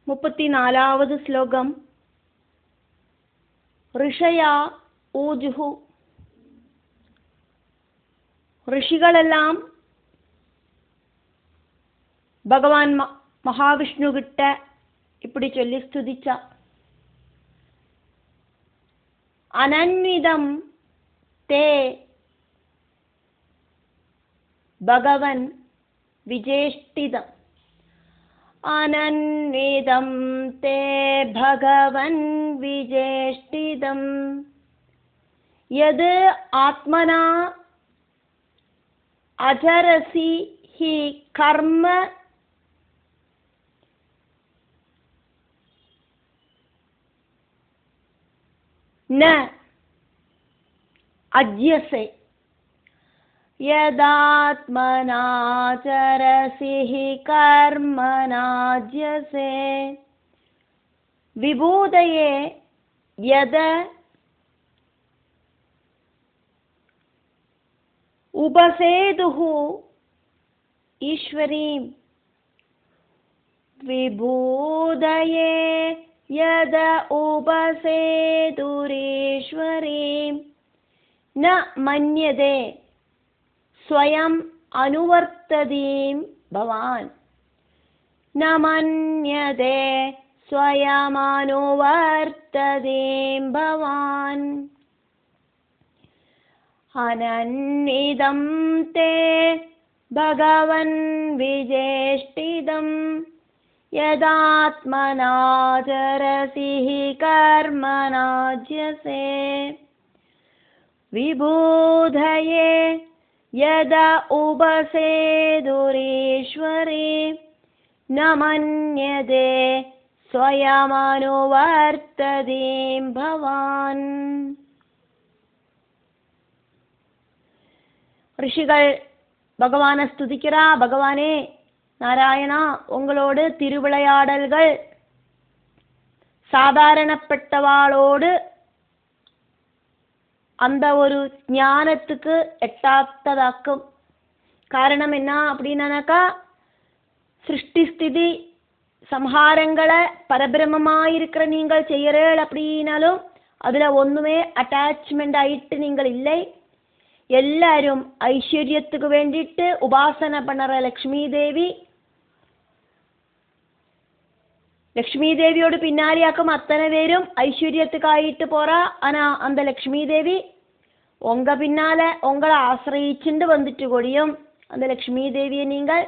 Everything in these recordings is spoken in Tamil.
34வது ஸ்லோகம். ரிஷயா ஊஜுஹு. ரிஷிகளெல்லாம் பகவான் மகாவிஷ்ணு கிட்ட இப்படி சொல்லி ஸ்துதிச்சா. அனன்விதம் தே பகவன் விஜேஷ்டிதம். அனன்விதம் தே பகவன் விஜேஷ்டிதம். யத் ஆத்மனா அஜரசி ஹி கர்ம ந அஜ்யசே. யதாத்மனாச்சரசி ஹி கர்மநாஜ்யசே. விபூதயே யத உபசேதுஹு ஈஸ்வரீம். விபூதயே யத உபசேதுரீஸ்வரீம். ந மன்யதே ஸ்வயம் அனுவர்த்ததீம் பவான். ந மன்யதே ஸ்வயம் அனுவர்த்ததீம் பவான். அனன்விதம் தே பகவன் விஜேஷ்டிதம். யதாத்மனாச்சரசி ஹி கர்மநாஜ்யசே. விபூதயே யத உபசேதுரீஸ்வரீ. ந மன்யதே ஸ்வயமனுவர்த்ததீம் பவான். ரிஷிகள் பகவானை ஸ்துதிக்கிறா. பகவானே நாராயணா, உங்களோடு திருவிளையாடல்கள் சாதாரணப்பட்டவாளோடு அந்த ஒரு ஞானத்துக்கு எட்டாத்ததாக்கும். காரணம் என்ன அப்படின்னாக்கா, சிருஷ்டி ஸ்திதி சம்ஹாரங்களை பரபிரமமாயிருக்கிற நீங்கள் செய்யறேள் அப்படின்னாலும் அதுல ஒண்ணுமே அட்டாச்மெண்ட் ஆயிட்டு நீங்கள் இல்லை. எல்லாரும் ஐஸ்வர்யத்துக்கு வேண்டிட்டு உபாசனை பண்ணற லக்ஷ்மி தேவி. லக்ஷ்மி தேவியோடு பின்னாடியாக்கும் அத்தனை பேரும் ஐஸ்வர்யத்துக்காயிட்டு போறா. ஆனா அந்த லக்ஷ்மி தேவி உங்க பின்னால உங்களை ஆசிரியிச்சுண்டு வந்துட்டு கொடியும். அந்த லக்ஷ்மி தேவியை நீங்கள்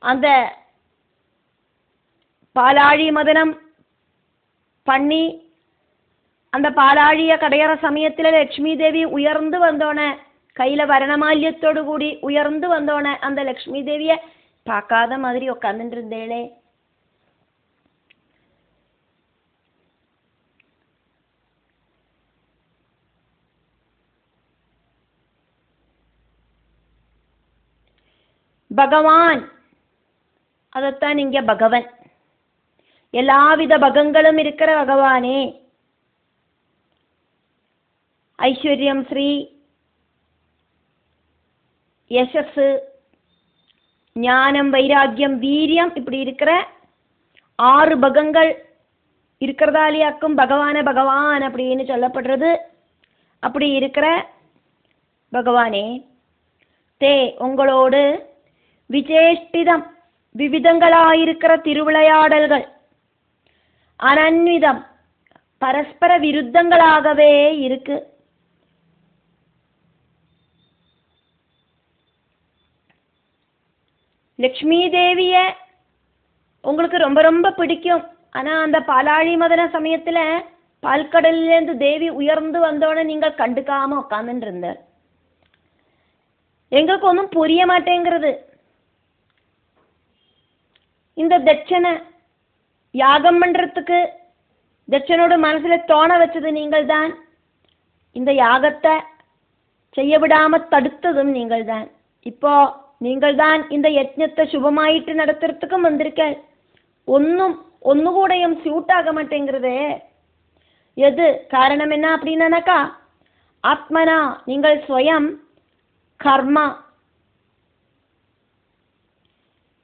அந்த பாலாழி மதனம் பண்ணி அந்த பாலாழிய கடையற சமயத்துல லக்ஷ்மி தேவி உயர்ந்து வந்தோன, கையில வரணமால்யத்தோடு கூடி உயர்ந்து வந்தோன அந்த லக்ஷ்மி தேவிய பார்க்காத மாதிரி உட்கார்ந்துட்டு இருந்தேளே. பகவான், அதத்தான் இங்க பகவன். எல்லாவித பகங்களும் இருக்கிற பகவானே. ஐஸ்வர்யம், ஸ்ரீ, யசஸ், ஞானம், வைராக்கியம், வீரியம் இப்படி இருக்கிற 6 பகங்கள் இருக்கிறதாலியாக்கும் பகவான பகவான் அப்படின்னு சொல்லப்படுறது. அப்படி இருக்கிற பகவானே, தே உங்களோடு விசேஷ்டிதம் விவிதங்களாயிருக்கிற திருவிளையாடல்கள் அனன்விதம் பரஸ்பர விருத்தங்களாகவே இருக்கு. லக்ஷ்மி தேவிய உங்களுக்கு ரொம்ப ரொம்ப பிடிக்கும். ஆனா அந்த பாலாழி மதன சமயத்துல பால்கடலிலேருந்து தேவி உயர்ந்து வந்தோட நீங்கள் கண்டுக்காம உட்கார்ந்துட்டு இருந்த. எங்களுக்கு ஒன்றும் புரிய மாட்டேங்கிறது. இந்த தட்சணை யாகம் பண்றதுக்கு தட்சனோட மனசுல தோண வச்சது நீங்கள் தான். இந்த யாகத்தை செய்ய விடாம தடுத்ததும் நீங்கள் தான். இப்போ நீங்கள் தான் இந்த யஜ்ஞத்தை சுபமாயிட்டு நடத்துறதுக்கும் வந்திருக்க. ஒன்னுகூடையும் சூட் ஆக மாட்டேங்கிறதே. எது காரணம் என்ன அப்படின்னாக்கா, ஆத்மனா நீங்கள் ஸ்வயம் கர்மா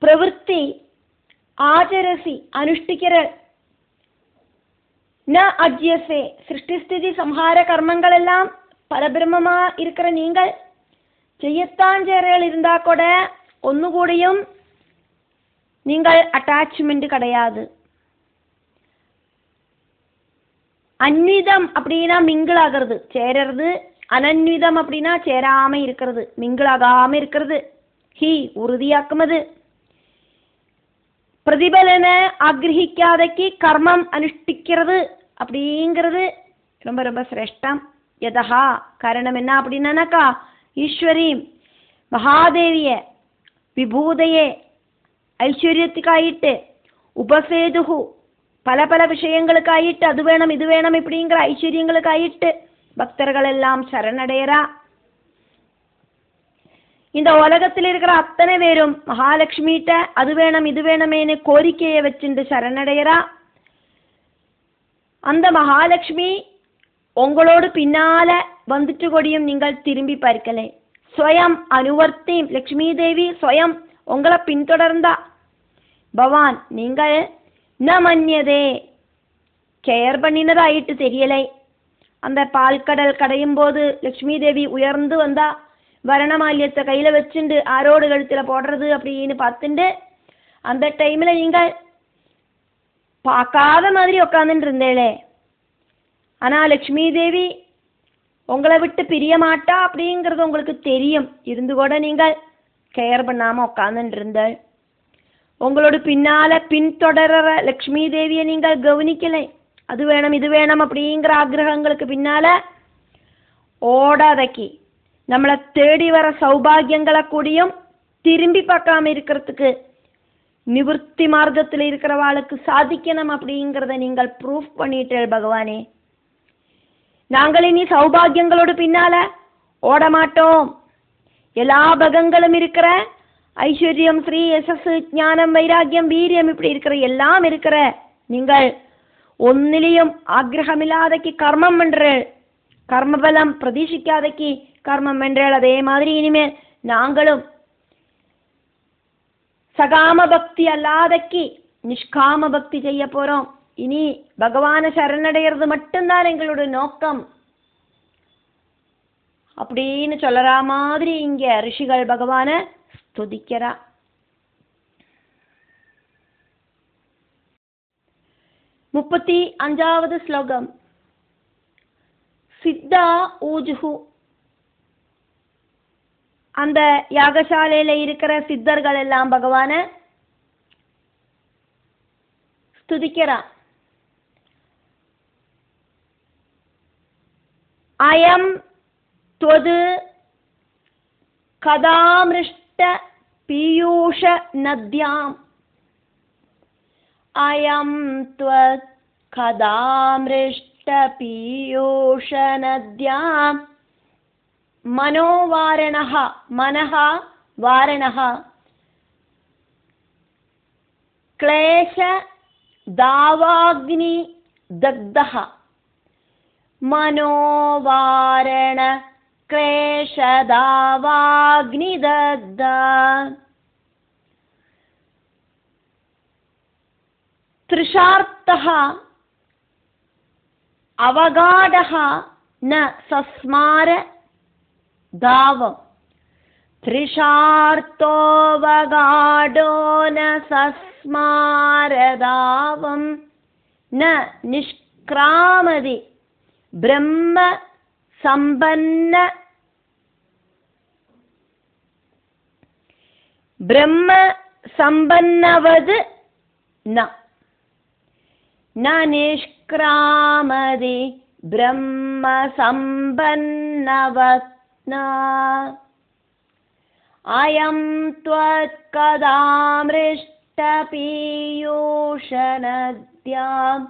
பிரவೃತ್ತಿ ஆச்சரசி அனுஷ்டிக்கிற, ந அஜ்யசே சிருஷ்டிஸ்திதி சம்ஹார கர்மங்கள் எல்லாம் பரபிரம்மமா இருக்கிற நீங்கள் செய்யத்தான் சேரல் இருந்தா கூட ஒன்னுகூடியும் நீங்கள் அட்டாச்மெண்ட் கிடையாது. அன்விதம் அப்படின்னா மிங்கிள் ஆகிறது, சேரறது. அனன்விதம் அப்படின்னா சேராம இருக்கிறது, மிங்கிள் ஆகாம இருக்கிறது. ஹி உறுதியாக்குமது. பிரதிபலன ஆகிரகிக்காதக்கு கர்மம் அனுஷ்டிக்கிறது அப்படிங்கிறது ரொம்ப ரொம்ப சிரேஷ்டம். யதா காரணம் என்ன அப்படின்னாக்கா, ஈஸ்வரி மகாதேவிய விபூதையே ஐஸ்வர்யத்துக்காயிட்டு உபசேதுகு பல பல விஷயங்களுக்காயிட்டு அது வேணும் இது வேணும் இப்படிங்கிற ஐஸ்வர்யங்களுக்காயிட்டு பக்தர்கள் எல்லாம் சரணடையரா. இந்த உலகத்தில் இருக்கிற அத்தனை பேரும் மகாலட்சுமிகிட்ட அது வேணும் இது வேணுமேனு கோரிக்கையை வச்சுட்டு சரணடையரா. அந்த மகாலட்சுமி உங்களோடு பின்னால வந்துட்டு கொடியும் நீங்கள் திரும்பி பார்க்கலே. ஸ்வயம் அனுவர்த்தி லக்ஷ்மி தேவி ஸ்வயம் உங்களை பின்தொடர்ந்தா. பவான் நீங்கள் ந மன்யதே கேர் பண்ணினதாயிட்டு தெரியலை. அந்த பால்கடல் கடையும் போது லக்ஷ்மி தேவி உயர்ந்து வந்தா, வரணமால்யத்தை கையில் வச்சுண்டு ஆரோடு கழுத்தில் போடுறது அப்படின்னு பார்த்துண்டு அந்த டைமில் நீங்கள் பார்க்காத மாதிரி உட்காந்துட்டு இருந்தேளே. ஆனால் லக்ஷ்மி தேவி உங்களை விட்டு பிரிய மாட்டா அப்படிங்கிறது உங்களுக்கு தெரியும். இருந்து கூட நீங்கள் கேர் பண்ணாமல் உட்காந்துட்டு இருந்தாள். உங்களோட பின்னால பின்தொடர லக்ஷ்மி தேவியை நீங்கள் கவனிக்கலை. அது வேணும் இது வேணும் அப்படிங்கிற ஆக்கிரகங்களுக்கு பின்னால ஓடாதக்கி நம்மளை தேடி வர சௌபாகியங்களை கூடியும் திரும்பி பார்க்காம இருக்கிறதுக்கு நிவர்த்தி மார்க்கத்தில் இருக்கிறவாளுக்கு சாதிக்கணும் அப்படிங்கிறத நீங்கள் ப்ரூஃப் பண்ணிட்டீர்கள் பகவானே. நாங்கள் இனி சௌபாகியங்களோடு பின்னால ஓட மாட்டோம். எல்லா பகங்களும் இருக்கிற ஐஸ்வர்யம் ஸ்ரீ யசஸ் ஞானம் வைராக்கியம் வீரியம் இப்படி இருக்கிற எல்லாம் இருக்கிற நீங்கள் ஒன்னிலையும் ஆக்கிரகமில்லாதக்கு கர்மம் பண்றேள். கர்மபலம் பிரதீட்சிக்காதக்கு கர்மம் பண்றேள். அதே மாதிரி இனிமேல் நாங்களும் சகாம பக்தி அல்லாதக்கு நிஷ்காம பக்தி செய்ய போறோம். இனி பகவான சரணடைகிறது மட்டும்தான் எங்களோட நோக்கம் அப்படின்னு சொல்லற மாதிரி இங்க ரிஷிகள் பகவான ஸ்துதிக்கிறா. 35வது ஸ்லோகம். சித்தா ஊஜுஹு, அந்த யாகசாலையில இருக்கிற சித்தர்கள் எல்லாம் பகவான ஸ்துதிக்கிறா. அயம் த்வது கதாமிருஷ்ட பீயூஷ நத்யாம், அயம் த்வத் கதாமிருஷ்ட பீயூஷ நத்யாம் மனோவாரணஹ மனஹ வாரணஹ க்லேஷ தாவாக்னி தக்தஹ மனோவாரண க்லேஷ தாவாக்னி தக்த. த்ரிஷார்த்தஹ அவகாடஹ ந சஸ்மார தாவம், த்ரிஷார்த்தோவகாடோ ந சஸ்மார தாவம் ந நிஷ்க்ராமதி பிரம்ம சம்பன்ன பிரம்ம சம்பன்னவது ந நிஷ்க்ராமதி பிரம்ம சம்பன்னவத் ந. அயம் த்வத் கதாமிருஷ்ட பீயூஷ நத்யாம்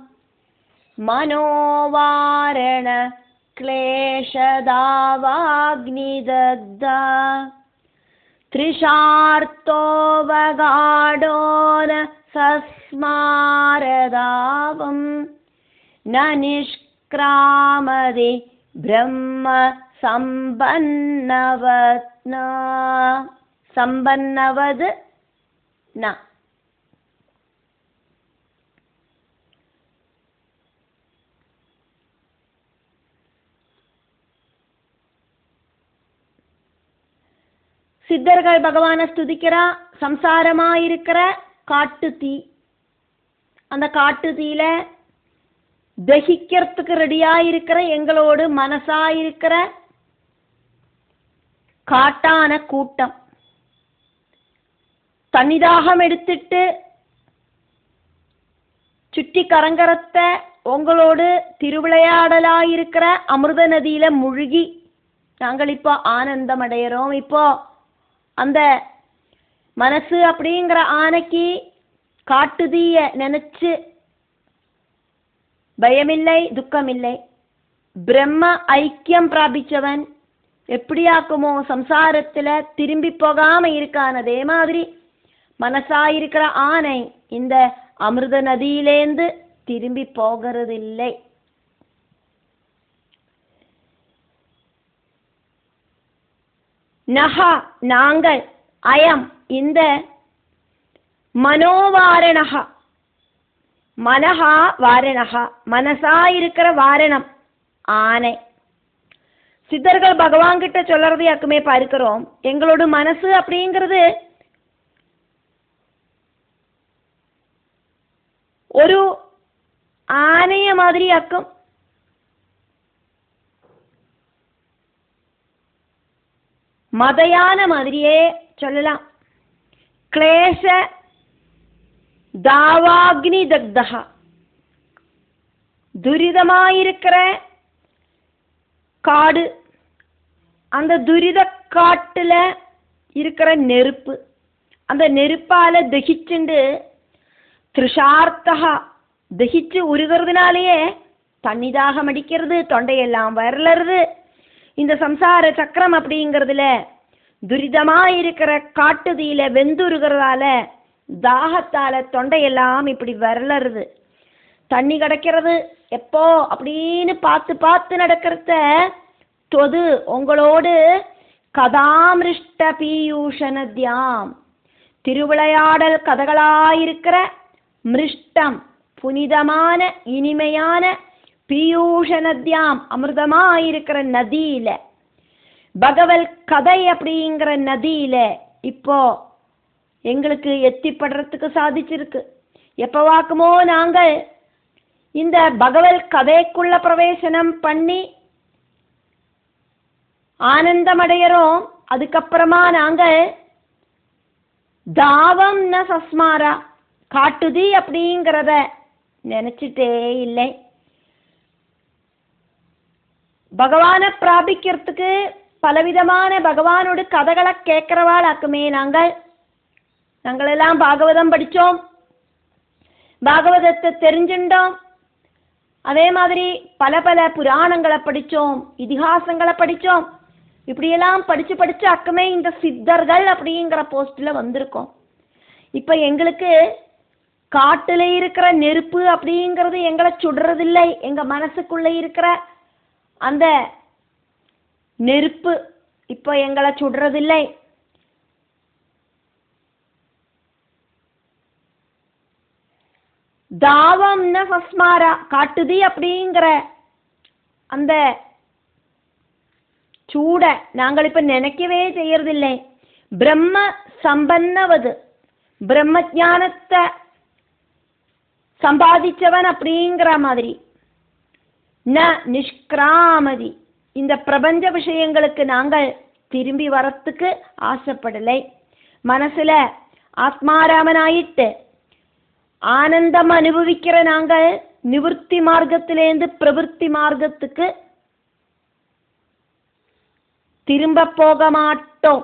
மனோவாரண க்லேஷ தாவாக்னி தக்த. த்ரிஷார்த்தோவகாடோ ந சஸ்மார தாவம் ந நிஷ்க்ராமதி பிரம்ம சம்பன்னவத் ந. சம்பன்னவது ந. சித்தர்கள் பகவானை ஸ்துதிக்கிறா. சம்சாரமாயிருக்கிற காட்டு தீ, அந்த காட்டு தீயில தகிக்கிறதுக்கு ரெடியாயிருக்கிற எங்களோடு மனசாயிருக்கிற காட்டான கூட்டம், தன்னிதாகம் எடுத்துட்டு சுற்றி கரங்கரத்தை உங்களோடு திருவிளையாடலாயிருக்கிற அமிர்த நதியில முழுகி நாங்கள் இப்போ ஆனந்தம் அடையிறோம். இப்போ அந்த மனசு அப்படிங்கிற ஆனைக்கு காட்டுதீய நினைச்சு பயமில்லை, துக்கமில்லை. பிரம்ம ஐக்கியம் பிராபிச்சவன் எப்படியாக்குமோ சம்சாரத்துல திரும்பி போகாம இருக்கான். அதே மாதிரி மனசாயிருக்கிற ஆனை இந்த அமிர்த நதியிலேந்து திரும்பி போகிறதில்லை. நகா நாங்கள், அயம் இந்த மனோவாரணகா, மனஹா வாரணகா மனசாயிருக்கிற வாரணம் ஆனை. சித்தர்கள் பகவான் கிட்ட சொல்றதை யாக்குமே பார்க்கிறோம். எங்களோட மனசு அப்படிங்கிறது ஒரு ஆனைய மாதிரி ஆக்கும். மதையான மாதிரியே சொல்லலாம். கிளேச தாவாக்னி தக்தஹா, துரிதமாயிருக்கிற காடு, அந்த துரித காட்டுல இருக்கிற நெருப்பு, அந்த நெருப்பால தகிச்சுண்டு திருஷார்த்தகா தகிச்சு உருகிறதுனாலேயே தண்ணிதாகம் அடிக்கிறது, தொண்டையெல்லாம் வரலறது. இந்த சம்சார சக்கரம் அப்படிங்கிறதுல துரிதமாயிருக்கிற காட்டுதீல வெந்துருகிறதால தாகத்தால தொண்டையெல்லாம் இப்படி வரலறது. தண்ணி கிடைக்கிறது எப்போ அப்படின்னு பார்த்து பார்த்து நடக்கிறத தொது உங்களோடு கதாமிருஷ்ட பீயூஷனத்யாம், திருவிளையாடல் கதைகளாயிருக்கிற மிருஷ்டம் புனிதமான இனிமையான பீயூஷனத்யாம் அமிர்தமாயிருக்கிற நதியில, பகவல் கதை அப்படிங்கிற நதியில இப்போ எங்களுக்கு எத்திப்படுறதுக்கு சாதிச்சிருக்கு. எப்பவாக்குமோ நாங்கள் இந்த பகவல் கதைக்குள்ள பிரவேசனம் பண்ணி ஆனந்தமடைகிறோம். அதுக்கப்புறமா நாங்கள் தாவம் ந சஸ்மாரா, காட்டுதி அப்படிங்கிறத நினைச்சிட்டே இல்லை. பகவானை பிராபிக்கிறதுக்கு பலவிதமான பகவானோட கதைகளை கேட்கிறவாளாக்குமே நாங்களெல்லாம் பாகவதம் படித்தோம், பாகவதத்தை தெரிஞ்சுட்டோம். அதே மாதிரி பல பல புராணங்களை படித்தோம், இதிகாசங்களை படித்தோம். இப்படியெல்லாம் படித்து படித்து அக்குமே இந்த சித்தர்கள் அப்படிங்கிற போஸ்டில் வந்திருக்கோம். இப்போ எங்களுக்கு காட்டில் இருக்கிற நெருப்பு அப்படிங்கிறது எங்களை சுடுறதில்லை. எங்கள் மனசுக்குள்ளே இருக்கிற அந்த நெருப்பு இப்போ எங்களை சுடுறதில்லை. தாவம்னா சஸ்மாரா, காட்டுதி அப்படிங்கிற அந்த சூட நாங்கள் இப்ப நினைக்கவே செய்யறதில்லை. பிரம்ம சம்பன்னவது, பிரம்ம ஞானத்தை சம்பாதிச்சவன் அப்படிங்கிற மாதிரி. ந நிஷ்கிராமதி, இந்த பிரபஞ்ச விஷயங்களுக்கு நாங்கள் திரும்பி வரத்துக்கு ஆசைப்படலை. மனசுல ஆத்மாராமனாயிட்டு ஆனந்தம் அனுபவிக்கிற நாங்கள் நிவர்த்தி மார்க்கத்திலேருந்து பிரவருத்தி மார்க்கத்துக்கு திரும்ப போக மாட்டோம்.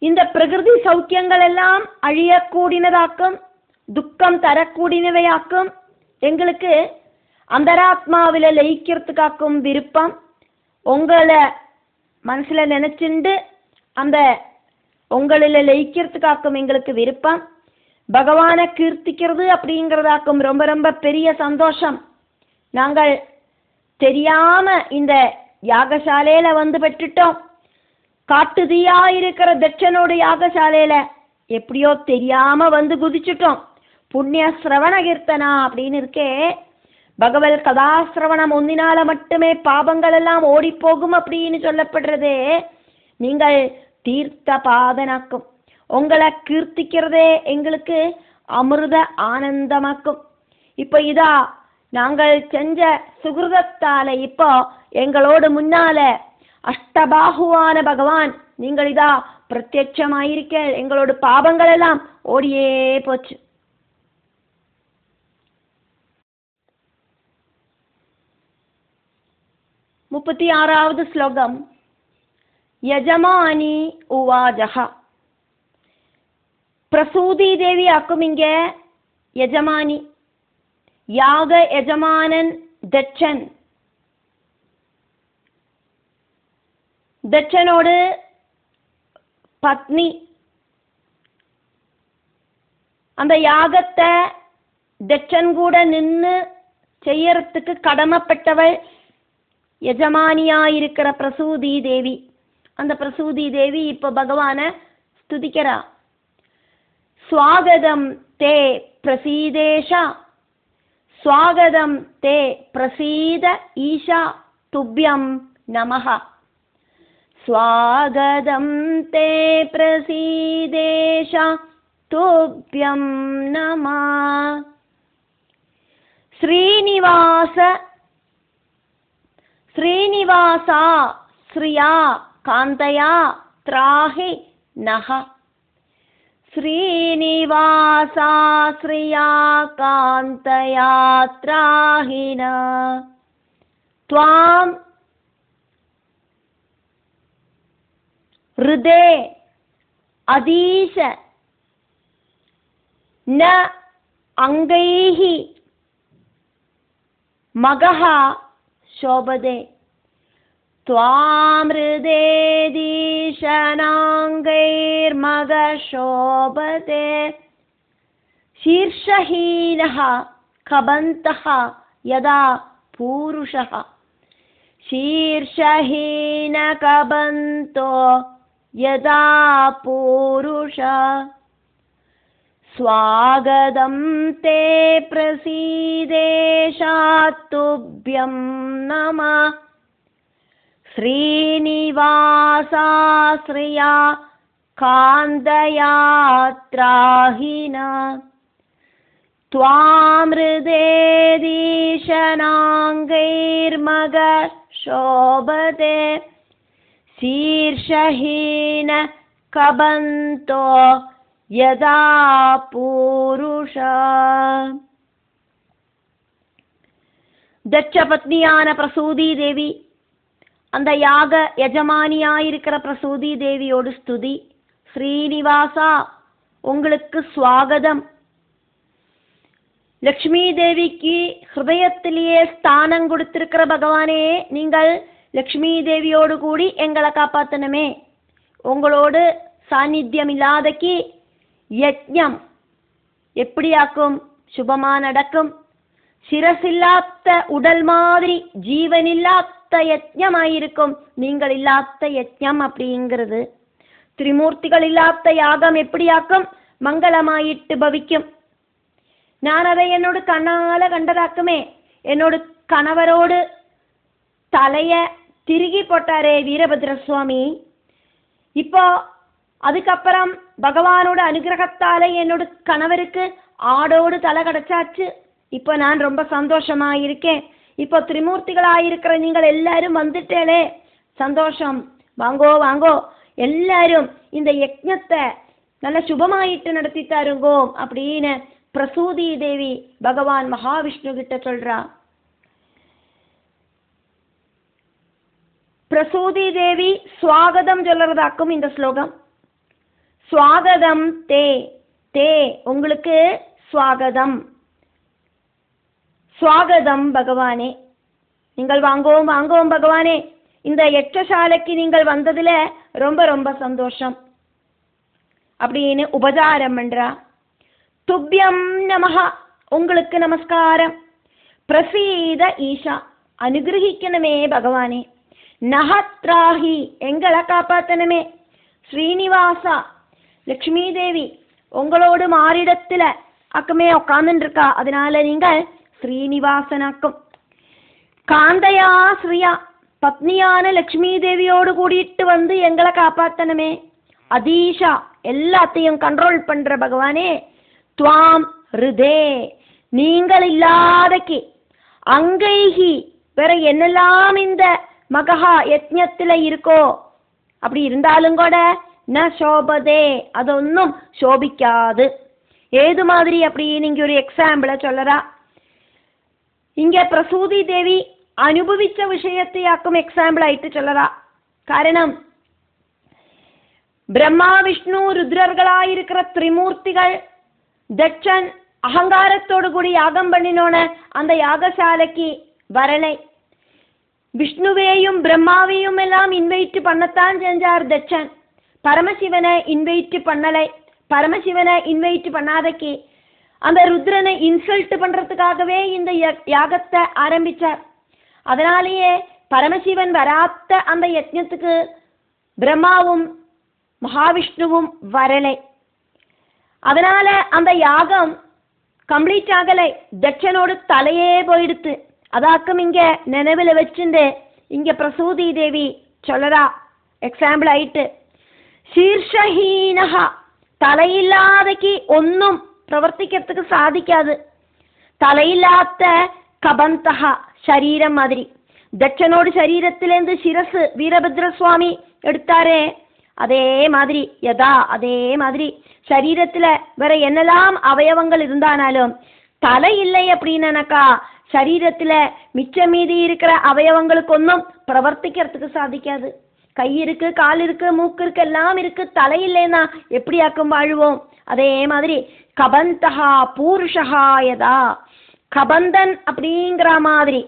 இந்த பிரகிருதி சௌக்கியங்கள் எல்லாம் அழியக்கூடினதாக்கும், துக்கம் தரக்கூடியவையாக்கும். எங்களுக்கு அந்தராத்மாவில லயிக்கிறதுக்காக்கும் விருப்பம். உங்களை மனசுல நினைச்சுண்டு அந்த உங்களில் லயிக்கிறதுக்காக்கும் எங்களுக்கு விருப்பம். பகவானை கீர்த்திக்கிறது அப்படிங்கிறதாக்கும் ரொம்ப ரொம்ப பெரிய சந்தோஷம். நாங்கள் தெரியாம இந்த யாகசாலையில வந்து பெற்றுட்டோம். காட்டுதீயாயிருக்கிற தட்சனோட யாகசாலையில எப்படியோ தெரியாம வந்து குதிச்சுட்டோம். புண்ணிய சிரவண கீர்த்தனா அப்படின்னு இருக்கே, பகவத் கதாசிரவணம் ஒன்னினால மட்டுமே பாபங்கள் எல்லாம் ஓடி போகும் அப்படின்னு சொல்லப்படுறதே நீங்கள் தீர்த்த பாதனாக்கும். உங்களை கீர்த்திக்கிறதே எங்களுக்கு அமிர்த ஆனந்தமாக்கும். இப்போ இதா நாங்கள் செஞ்ச சுகிருதத்தால இப்போ எங்களோடு முன்னால அஷ்டபாகுவான பகவான் நீங்கள் இதா பிரத்யட்சமாயிருக்க எங்களோட பாபங்கள் எல்லாம் ஓடியே போச்சு. முப்பத்தி ஆறாவது ஸ்லோகம். யஜமானி உவாஜஹ. பிரசூதி தேவி ஆக்கும் இங்க யஜமானி. யாக யஜமானன் தட்சன். தட்சனோடு பத்னி. அந்த யாகத்தை தட்சன் கூட நின்று செய்யறதுக்கு கடமைப்பட்டவள் யஜமானியாயிருக்கிற பிரசூதி தேவி. அந்த பிரசூதி தேவி இப்ப பகவான ஸ்துதிக்கிறா. ஸ்வாகதம் தே பிரசீதேஷா. ஸ்வாகதம் தே பிரசீத ஈஷா துப்யம் நமஹ. ஸ்வாகதம் தே பிரசீதேஷா துப்யம் நமஹ. ஸ்ரீனிவாச ஸ்ரீனிவாசா ஸ்ரீயா காந்தயா த்ராஹி நஹ. ஸ்ரீனிவாசா ஸ்ரீயா காந்தயா த்ராஹி நஹ. த்வாம் ஹிருதே அதீஷ ந அங்கைஹி மகஹ शोभदे. त्वां हृदेदीशनाङ्गैर्मग शोभते. शीर्षहीनः कबन्तः यदा पूरुषः. शीर्षहीनकबन्तो यदा पूरुष. स्वागतं ते प्रसीदेशात्तुभ्यं नमः. श्रीनिवासा श्रिया कान्दया त्राहि नः. त्वां हृदेदीशनाङ्गैर्मग शोभते. शीर्षहीन कबन्तो யதா பூருஷ. தட்ச பத்னியான பிரசூதி தேவி, அந்த யாக யஜமானியாயிருக்கிற பிரசூதி தேவியோடு ஸ்துதி. ஸ்ரீனிவாசா உங்களுக்கு ஸ்வாகதம். லக்ஷ்மி தேவிக்கு ஹிருதயத்திலேயே ஸ்தானம் கொடுத்திருக்கிற பகவானே, நீங்கள் லக்ஷ்மி தேவியோடு கூடி எங்களை காப்பாத்தணுமே. உங்களோடு சாநித்தியம் இல்லாதக்கு யஜ்ஞம் எப்படியாக்கும்? சுபமா நடக்கும். சிரசில்லாத்த உடல் மாதிரி ஜீவனில்லாத்த யஜ்ஞமாயிருக்கும். நீங்கள் இல்லாத்த யஜ்ஞம் அப்படிங்கிறது. திரிமூர்த்திகள் இல்லாத்த யாகம் எப்படியாக்கும்? மங்களமாயிட்டு பவிக்கும். நான் அதை என்னோட கண்ணால கண்டதாக்குமே. என்னோட கணவரோடு தலைய திருகி போட்டாரே வீரபத்ர சுவாமி. இப்போ அதுக்கப்புறம் பகவானோட அனுகிரகத்தால என்னோட கணவருக்கு ஆடோடு தலை கிடைச்சாச்சு. இப்போ நான் ரொம்ப சந்தோஷமா இருக்கேன். இப்போ திரிமூர்த்திகளாயிருக்கிற நீங்கள் எல்லாரும் வந்துட்டேளே, சந்தோஷம். வாங்கோ வாங்கோ எல்லாரும் இந்த யஜ்ஞத்தை நல்ல சுபமாயிட்டு நடத்தி தாருங்கோ அப்படின்னு பிரசூதி தேவி பகவான் மகாவிஷ்ணு கிட்ட சொல்றா. பிரசூதி தேவி ஸ்வாகதம் சொல்றதாக்கும் இந்த ஸ்லோகம். ஸ்வாகதம் தே. தே உங்களுக்கு ஸ்வாகதம். ஸ்வாகதம் பகவானே, நீங்கள் வாங்கோம் வாங்கோம் பகவானே. இந்த யட்சசாலைக்கு நீங்கள் வந்ததுல ரொம்ப ரொம்ப சந்தோஷம் அப்படின்னு உபசாரம் பண்றா. துப்யம் நமஹ உங்களுக்கு நமஸ்காரம். பிரசீத ஈஷா அனுகிரகிக்கணுமே பகவானே. நஹத்ராஹி எங்களை காப்பாத்தணுமே. ஸ்ரீனிவாசா லக்ஷ்மி தேவி உங்களோடு மாறிடத்துல அக்கமே உட்கார்ந்துட்டு இருக்கா. அதனால நீங்கள் ஸ்ரீனிவாசனாக்கும். காந்தையா ஸ்ரீயா பத்னியான லக்ஷ்மி தேவியோடு கூடிட்டு வந்து எங்களை காப்பாத்தனமே. அதீஷா எல்லாத்தையும் கண்ட்ரோல் பண்ற பகவானே. துவாம் ஹிருதே நீங்கள் இல்லாதக்கு அங்கைஹி வேற என்னெல்லாம் இந்த மகா யஜ்ஞத்துல இருக்கோ அப்படி இருந்தாலும் கூட ந சோபதே அதொன்னும் சோபிக்காது. ஏது மாதிரி அப்படின்னு இங்க ஒரு எக்ஸாம்பிள சொல்லறா. இங்க பிரசூதி தேவி അനുഭവിച്ച விஷயத்தையாக்கும் எக்ஸாம்பிள் ஆயிட்டு சொல்லறா. காரணம் பிரம்மா விஷ்ணு ருத்ரர்களாயிருக்கிற திரிமூர்த்திகள் தட்சன் அகங்காரத்தோடு கூடி யாகம் பண்ணினோன அந்த யாகசாலைக்கு வரலை. விஷ்ணுவையும் பிரம்மாவையும் எல்லாம் இன்வைட் பண்ணத்தான் செஞ்சார் தட்சன். பரமசிவனை இன்வைட் பண்ணலை. பரமசிவனை இன்வைட் பண்ணாதக்கு அந்த ருத்ரனை இன்சல்ட் பண்றதுக்காகவே இந்த யாகத்தை ஆரம்பிச்சார். அதனாலேயே பரமசிவன் வராத்த அந்த யஜ்ஞத்துக்கு பிரம்மாவும் மகாவிஷ்ணுவும் வரலை. அதனால அந்த யாகம் கம்ப்ளீட் ஆகலை. தட்சனோடு தலையே போயிடுத்து. அதாக்கும் இங்க நினைவில் வச்சுண்டு இங்க பிரசூதி தேவி சொல்லறா எக்ஸாம்பிள் ஆயிட்டு. சீர்ஷஹீனஹா தலையில்லாதக்கு ஒன்னும் பிரவர்த்திக்கிறதுக்கு சாதிக்காது. தலையில்லாத கபந்தஹா சரீரம் மாதிரி. தட்சனோடு சரீரத்திலேருந்து சிரசு வீரபத்ர சுவாமி எடுத்தாரே அதே மாதிரி யதா அதே மாதிரி சரீரத்துல வேற என்னெல்லாம் அவயவங்கள் இருந்தானாலும் தலை இல்லை அப்படின்னாக்கா சரீரத்துல மிச்ச மீதி இருக்கிற அவயவங்களுக்கு ஒன்றும் பிரவர்த்திக்கிறதுக்கு சாதிக்காது. கை இருக்கு, கால் இருக்கு, மூக்கு இருக்கு, எல்லாம் இருக்கு, தலை இல்லைன்னா எப்படியாக்கும் வாழ்வோம்? அதே மாதிரி கபந்தஹா பூருஷஹா யதா கபந்தன் அப்படிங்கிற மாதிரி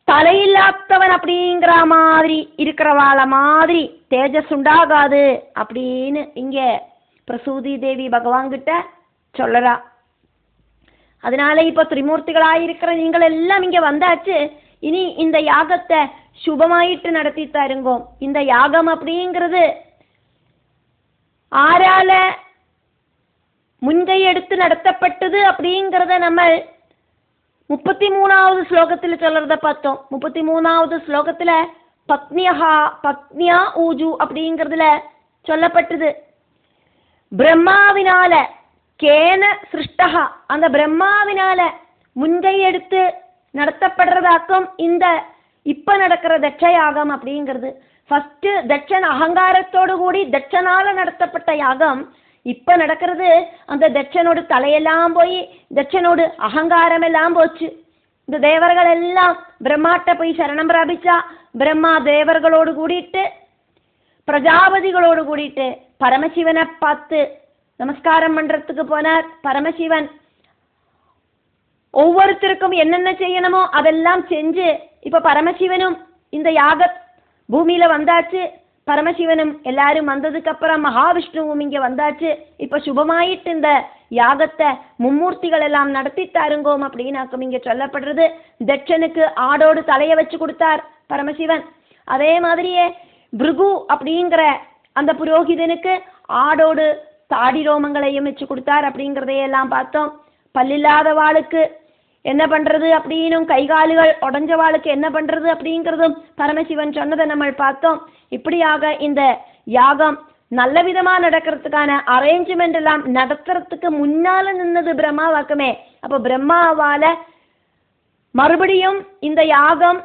தலையில்லாதவன் அப்படிங்கிற மாதிரி இருக்கிறவாள மாதிரி தேஜஸ் உண்டாகாது அப்படின்னு இங்க பிரசூதி தேவி பகவான் கிட்ட சொல்லறா. அதனால இப்ப திரிமூர்த்திகளாயிருக்கிற நீங்கள் எல்லாம் இங்க வந்தாச்சு. இனி இந்த யாகத்தை சுபமாயிட்டு நடத்தி தருங்கோ. இந்த யாகம் அப்படிங்கிறது ஆரால முன்கை எடுத்து நடத்தப்பட்டது அப்படிங்கிறத நம்ம 33வது ஸ்லோகத்தில் சொல்றத பார்த்தோம். 33வது ஸ்லோகத்துல பத்னியா ஊஜு அப்படிங்கிறதுல சொல்லப்பட்டது. பிரம்மாவினால கேன சிருஷ்டஹா அந்த பிரம்மாவினால முன்கை எடுத்து நடத்தப்படுறதாக்கும் இந்த இப்ப நடக்கிற தட்ச யாகம் அப்படிங்கிறது. ஃபர்ஸ்ட் தட்சன் அகங்காரத்தோடு கூடி தட்சனால நடத்தப்பட்ட யாகம். இப்ப நடக்கிறது அந்த தட்சனோடு தலையெல்லாம் போய் தட்சனோடு அகங்காரம் எல்லாம் போச்சு. இந்த தேவர்கள் எல்லாம் பிரம்மாட்ட போய் சரணம் பிராபிச்சா. பிரம்மா தேவர்களோடு கூடிட்டு பிரஜாபதிகளோடு கூடிட்டு பரமசிவனை பார்த்து நமஸ்காரம் பண்றதுக்கு போனார். பரமசிவன் ஒவ்வொருத்தருக்கும் என்னென்ன செய்யணுமோ அதெல்லாம் செஞ்சு இப்ப பரமசிவனும் இந்த யாக பூமியில வந்தாச்சு. பரமசிவனும் எல்லாரும் வந்ததுக்கு அப்புறம் மகாவிஷ்ணுவும் இங்க வந்தாச்சு. இப்ப சுபமாயிட்டு இந்த யாகத்தை மும்மூர்த்திகள் எல்லாம் நடத்தி தாருங்கோம் அப்படின்னு இங்க சொல்லப்படுறது. தட்சனுக்கு ஆடோடு தலைய வச்சு கொடுத்தார் பரமசிவன். அதே மாதிரியே பிருகு அப்படிங்கிற அந்த புரோகிதனுக்கு ஆடோடு தாடி ரோமங்களையும் வச்சு கொடுத்தார் அப்படிங்கிறதையெல்லாம் பார்த்தோம். பல்லில்லாத வாளுக்கு என்ன பண்றது அப்படின்னும் கைகாலுகள் உடஞ்ச வாளுக்கு என்ன பண்றது அப்படிங்கிறதும் பரமசிவன் சொன்னதை நம்ம பார்த்தோம். இப்படியாக இந்த யாகம் நல்ல விதமா நடக்கிறதுக்கான அரேஞ்ச்மெண்ட் எல்லாம் நடத்துறதுக்கு முன்னால நின்னது பிரம்மாவாக்குமே. அப்ப பிரம்மாவால மறுபடியும் இந்த யாகம்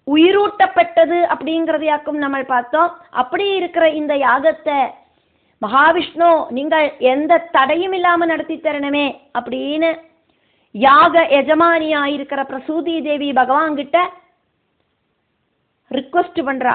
உயிரூட்டப்பட்டது அப்படிங்கிறதையாக்கும் நம்ம பார்த்தோம். அப்படி இருக்கிற இந்த யாகத்தை மகாவிஷ்ணு நீங்கள் எந்த தடையும் இல்லாம நடத்தி தரணுமே அப்படின்னு யாக எஜமானியா இருக்கிற பிரசூதி தேவி பகவான் கிட்ட ரிக்வெஸ்ட் பண்றா.